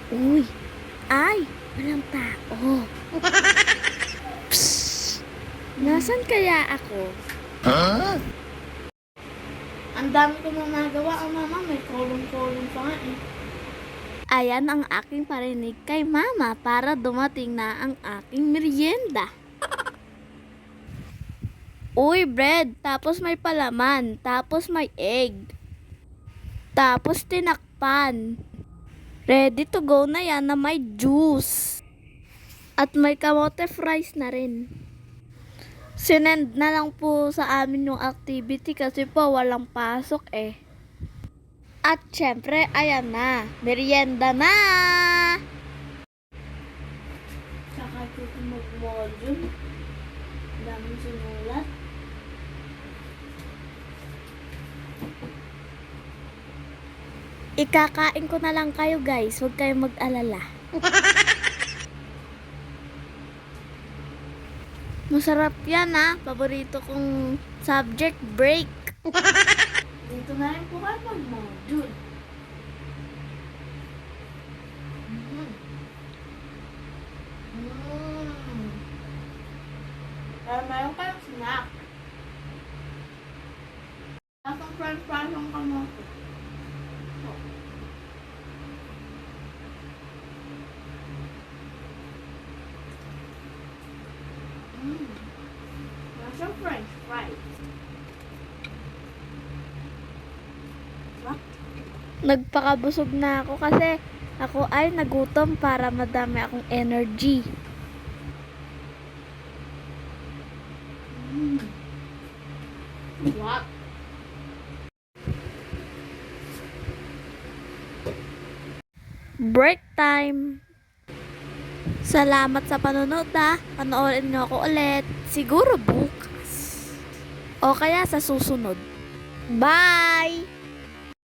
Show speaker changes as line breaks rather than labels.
Uy, ay, walang tao. Psst, nasan kaya ako?
Ang dami ko na nagawa, mama. May kolong-kolong pa nga eh.
Ayan ang aking parinig kay mama para dumating na ang aking merienda. Uy, bread, tapos may palaman, tapos may egg, tapos tinakpan. Ready to go na yan na may juice. At may kamote fries na rin. Sinend na lang po sa amin yung activity kasi po walang pasok eh. At syempre, ayan na, merienda na!
Tsaka ito mag-module. Daming sinulat.
Ikakain ko na lang kayo guys, huwag kayong mag-alala. Masarap yan ha, paborito kong subject, break.
Dito na rin po kayo mag-module. Kaya meron kayong snack. Tapos french fries ang kamote. Nasa french fries.
Nagpakabusog na ako kasi ako ay nagutom para madami akong energy.
What?
Break time! Salamat sa panonood ha. Panoorin niyo ako ulit. Siguro bukas. O kaya sa susunod. Bye!